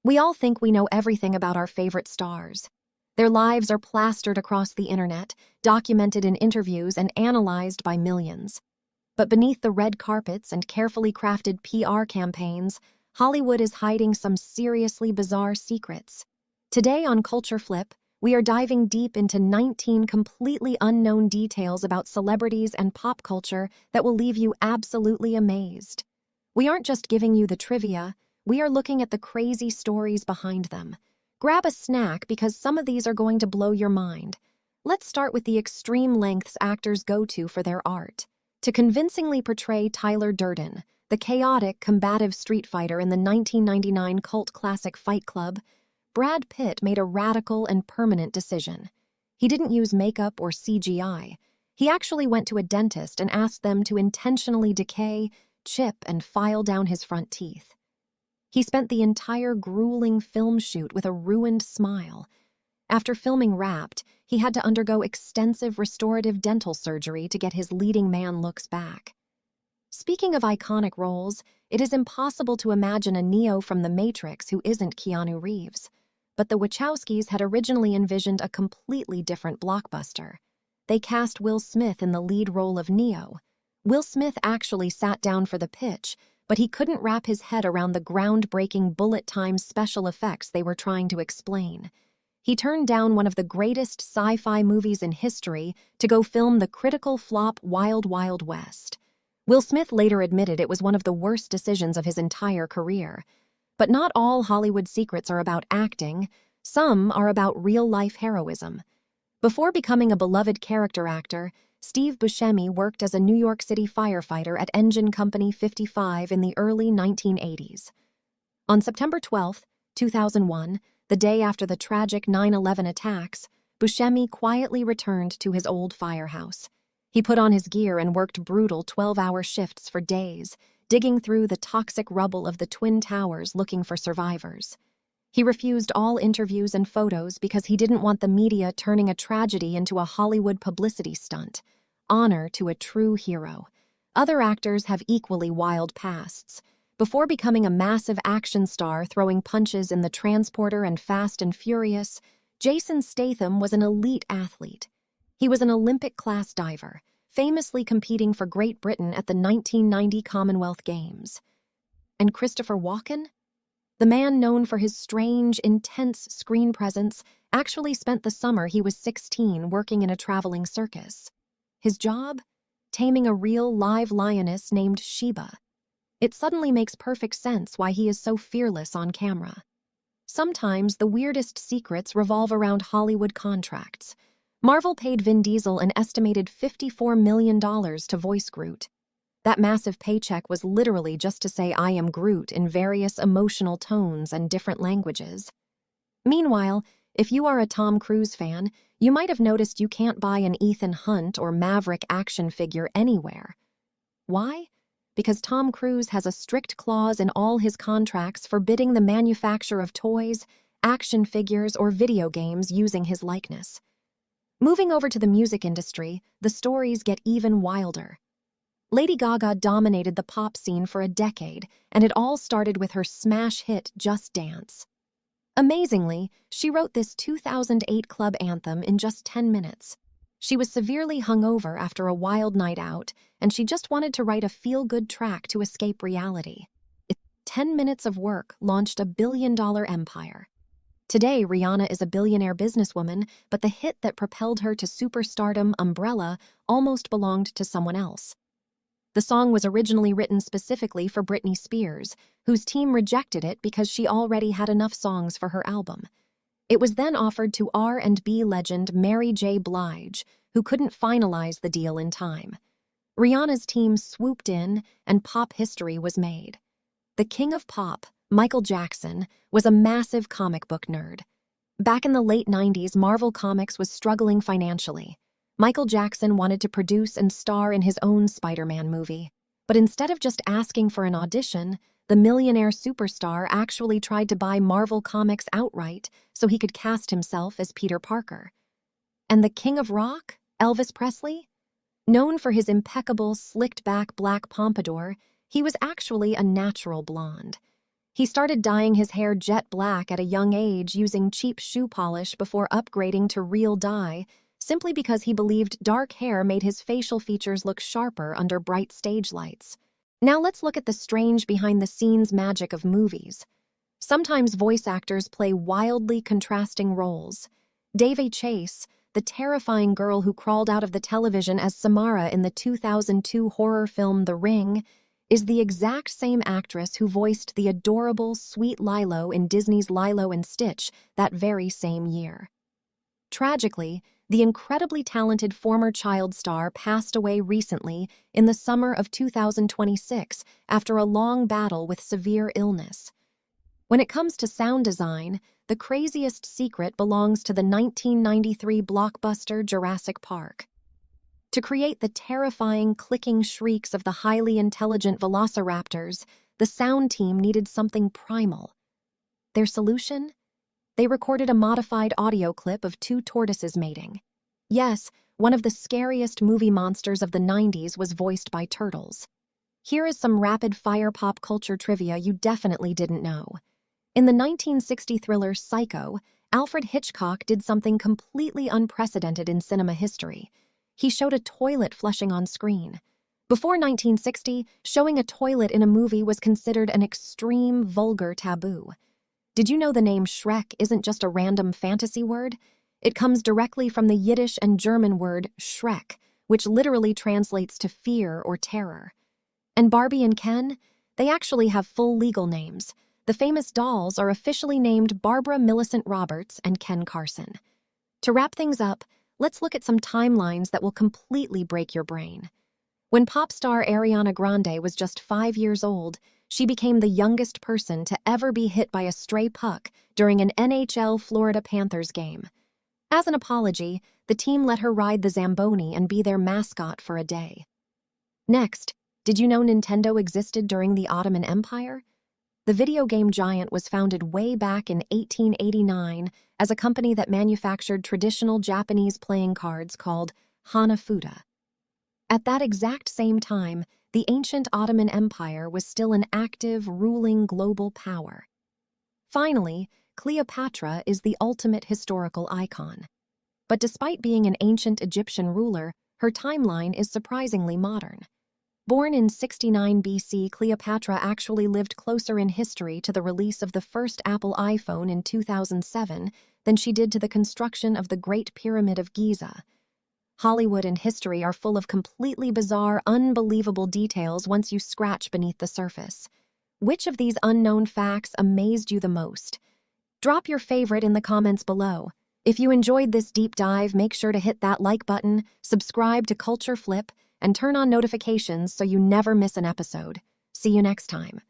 We all think we know everything about our favorite stars. Their lives are plastered across the internet, documented in interviews and analyzed by millions. But beneath the red carpets and carefully crafted PR campaigns, Hollywood is hiding some seriously bizarre secrets. Today on Culture Flip, we are diving deep into 19 completely unknown details about celebrities and pop culture that will leave you absolutely amazed. We aren't just giving you the trivia, we are looking at the crazy stories behind them. Grab a snack because some of these are going to blow your mind. Let's start with the extreme lengths actors go to for their art. To convincingly portray Tyler Durden, the chaotic, combative street fighter in the 1999 cult classic Fight Club, Brad Pitt made a radical and permanent decision. He didn't use makeup or CGI. He actually went to a dentist and asked them to intentionally decay, chip, and file down his front teeth. He spent the entire grueling film shoot with a ruined smile. After filming Wrapped, he had to undergo extensive restorative dental surgery to get his leading man looks back. Speaking of iconic roles, it is impossible to imagine a Neo from The Matrix who isn't Keanu Reeves. But the Wachowskis had originally envisioned a completely different blockbuster. They cast Will Smith in the lead role of Neo. Will Smith actually sat down for the pitch, but he couldn't wrap his head around the groundbreaking bullet time special effects they were trying to explain. He turned down one of the greatest sci-fi movies in history to go film the critical flop Wild Wild West. Will Smith later admitted it was one of the worst decisions of his entire career. But not all Hollywood secrets are about acting. Some are about real-life heroism. Before becoming a beloved character actor, Steve Buscemi worked as a New York City firefighter at Engine Company 55 in the early 1980s. On September 12, 2001, the day after the tragic 9/11 attacks, Buscemi quietly returned to his old firehouse. He put on his gear and worked brutal 12-hour shifts for days, digging through the toxic rubble of the Twin Towers looking for survivors. He refused all interviews and photos because he didn't want the media turning a tragedy into a Hollywood publicity stunt. Honor to a true hero. Other actors have equally wild pasts. Before becoming a massive action star throwing punches in The Transporter and Fast and Furious, Jason Statham was an elite athlete. He was an Olympic-class diver, famously competing for Great Britain at the 1990 Commonwealth Games. And Christopher Walken? The man known for his strange, intense screen presence actually spent the summer he was 16 working in a traveling circus. His job? Taming a real live lioness named Sheba. It suddenly makes perfect sense why he is so fearless on camera. Sometimes the weirdest secrets revolve around Hollywood contracts. Marvel paid Vin Diesel an estimated $54 million to voice Groot. That massive paycheck was literally just to say "I am Groot" in various emotional tones and different languages. Meanwhile, if you are a Tom Cruise fan, you might have noticed you can't buy an Ethan Hunt or Maverick action figure anywhere. Why? Because Tom Cruise has a strict clause in all his contracts forbidding the manufacture of toys, action figures, or video games using his likeness. Moving over to the music industry, the stories get even wilder. Lady Gaga dominated the pop scene for a decade, and it all started with her smash hit Just Dance. Amazingly, she wrote this 2008 club anthem in just 10 minutes. She was severely hungover after a wild night out, and she just wanted to write a feel-good track to escape reality. 10 minutes of work launched a billion-dollar empire. Today, Rihanna is a billionaire businesswoman, but the hit that propelled her to superstardom, Umbrella, almost belonged to someone else. The song was originally written specifically for Britney Spears, whose team rejected it because she already had enough songs for her album. It was then offered to R&B legend Mary J. Blige, who couldn't finalize the deal in time. Rihanna's team swooped in, and pop history was made. The king of pop, Michael Jackson, was a massive comic book nerd. Back in the late 90s, Marvel Comics was struggling financially. Michael Jackson wanted to produce and star in his own Spider-Man movie. But instead of just asking for an audition, the millionaire superstar actually tried to buy Marvel Comics outright so he could cast himself as Peter Parker. And the king of rock, Elvis Presley? Known for his impeccable, slicked-back black pompadour, he was actually a natural blonde. He started dyeing his hair jet black at a young age using cheap shoe polish before upgrading to real dye, simply because he believed dark hair made his facial features look sharper under bright stage lights. Now let's look at the strange behind-the-scenes magic of movies. Sometimes voice actors play wildly contrasting roles. Davy Chase, the terrifying girl who crawled out of the television as Samara in the 2002 horror film The Ring, is the exact same actress who voiced the adorable, sweet Lilo in Disney's Lilo and Stitch that very same year. Tragically, the incredibly talented former child star passed away recently in the summer of 2026 after a long battle with severe illness. When it comes to sound design, the craziest secret belongs to the 1993 blockbuster Jurassic Park. To create the terrifying clicking shrieks of the highly intelligent velociraptors, the sound team needed something primal. Their solution? They recorded a modified audio clip of two tortoises mating. Yes, one of the scariest movie monsters of the 90s was voiced by turtles. Here is some rapid-fire pop culture trivia you definitely didn't know. In the 1960 thriller Psycho, Alfred Hitchcock did something completely unprecedented in cinema history. He showed a toilet flushing on screen. Before 1960, showing a toilet in a movie was considered an extreme, vulgar taboo. Did you know the name Shrek isn't just a random fantasy word? It comes directly from the Yiddish and German word Schreck, which literally translates to fear or terror. And Barbie and Ken? They actually have full legal names. The famous dolls are officially named Barbara Millicent Roberts and Ken Carson. To wrap things up, let's look at some timelines that will completely break your brain. When pop star Ariana Grande was just 5 years old, she became the youngest person to ever be hit by a stray puck during an NHL Florida Panthers game. As an apology, the team let her ride the Zamboni and be their mascot for a day. Next, did you know Nintendo existed during the Ottoman Empire? The video game giant was founded way back in 1889 as a company that manufactured traditional Japanese playing cards called Hanafuda. At that exact same time, the ancient Ottoman Empire was still an active, ruling global power. Finally, Cleopatra is the ultimate historical icon. But despite being an ancient Egyptian ruler, her timeline is surprisingly modern. Born in 69 BC, Cleopatra actually lived closer in history to the release of the first Apple iPhone in 2007 than she did to the construction of the Great Pyramid of Giza. Hollywood and history are full of completely bizarre, unbelievable details once you scratch beneath the surface. Which of these unknown facts amazed you the most? Drop your favorite in the comments below. If you enjoyed this deep dive, make sure to hit that like button, subscribe to Culture Flip, and turn on notifications so you never miss an episode. See you next time.